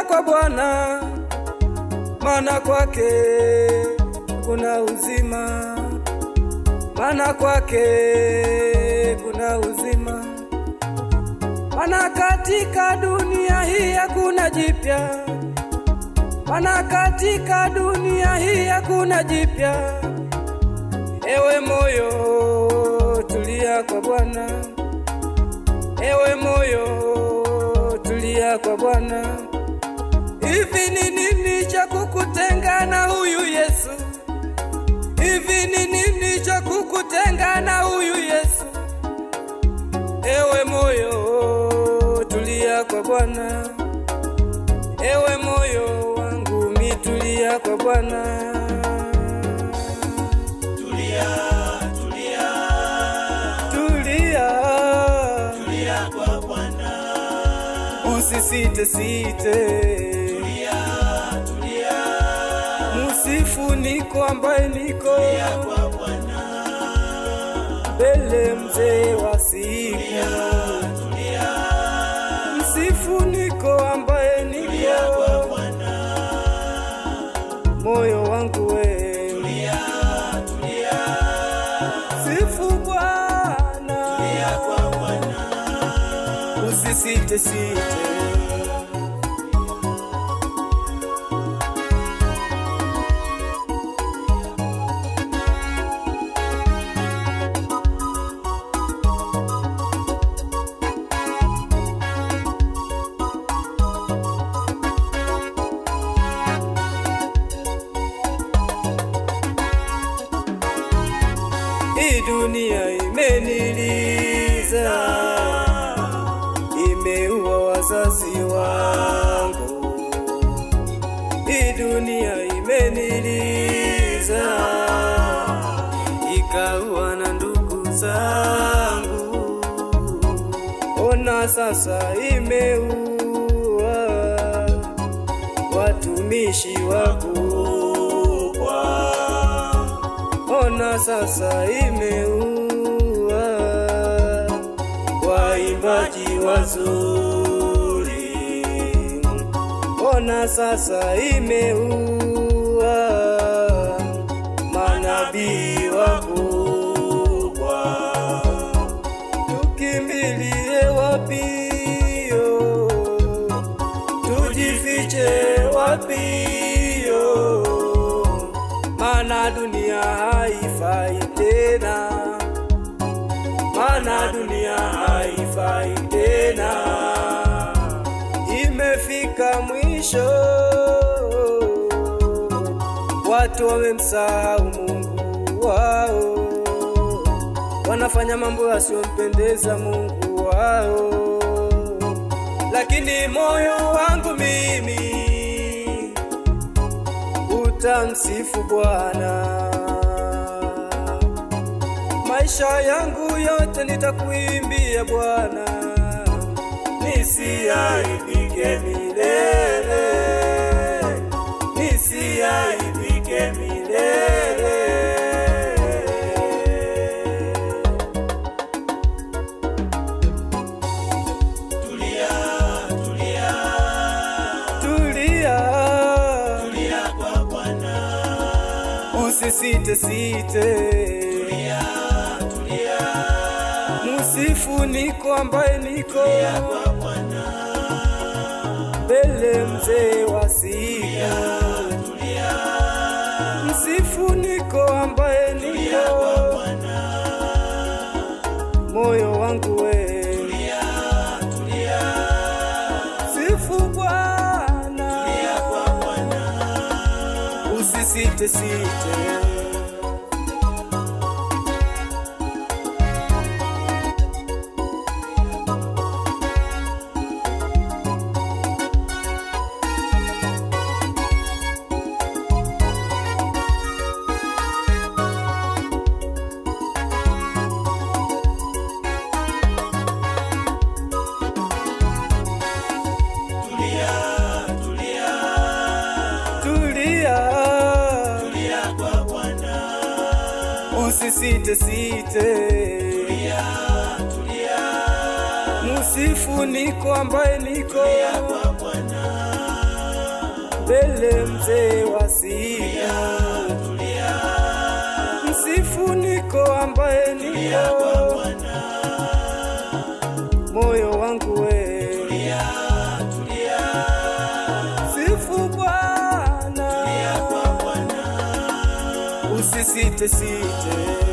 tulia kwa Bwana, maana kwake kuna uzima, maana kwake kuna uzima. Maana katika dunia hii hakuna jipya, maana katika dunia hii hakuna jipya. Ewe moyo tulia kwa Bwana, ewe moyo tulia kwa Bwana. Hivi ni nini cha kukutenga na huyu Yesu? Hivi ni nini cha kukutenga na huyu Yesu? Ewe moyo tulia kwa Bwana, ewe moyo wangu mitulia kwa Bwana. Tulia, tulia, Tulia, tulia kwa Bwana. usisite site. Tulia, tulia, Musifu niko ambaye niko tulia kwa Bwana. mbele mzee wa siku. Tulia, Msifu niko ambaye tulia kwa niko Bwana. moyo wangu we. Tulia, tulia, Sifu Bwana, tulia kwa Bwana. usisite site. Hii dunia imeniliza, imeua wazazi wangu. Hii dunia imeniliza, ikaua na ndugu zangu. Ona sasa imeua watumishi wakubwa. Ona sasa imeua waimbaji wazuri. Ona sasa imeua manabii wakubwa. Tukimbilie wapio? Tujifiche wapio? Maana dunia haifai tena, maana dunia haifai tena. Imefika mwisho, watu wamemsahau Mungu wao, wanafanya mambo yasiyompendeza Mungu wao. Lakini moyo wangu mimi utamsifu Bwana, maisha yangu yote nitakuimbia Bwana, nisiaibike milele, nisiaibike milele. Tulia, tulia, Tulia, tulia kwa Bwana. usisite site. Tulia, tulia, Musifu niko ambaye niko tulia kwa Bwana. mbele mzee wa siku. Tulia, Msifu niko ambaye tulia kwa niko Bwana. moyo wangu we. Tulia, tulia, Sifu Bwana, tulia kwa Bwana. usisite site. usisite site. Tulia, tulia, Musifu niko ambaye niko tulia kwa Bwana. mbele mzee wa siku. tulia, Msifu niko ambaye tulia kwa niko, Bwana. moyo wangu we. Tulia, tulia, Sifu Bwana, tulia kwa Bwana. usisite site.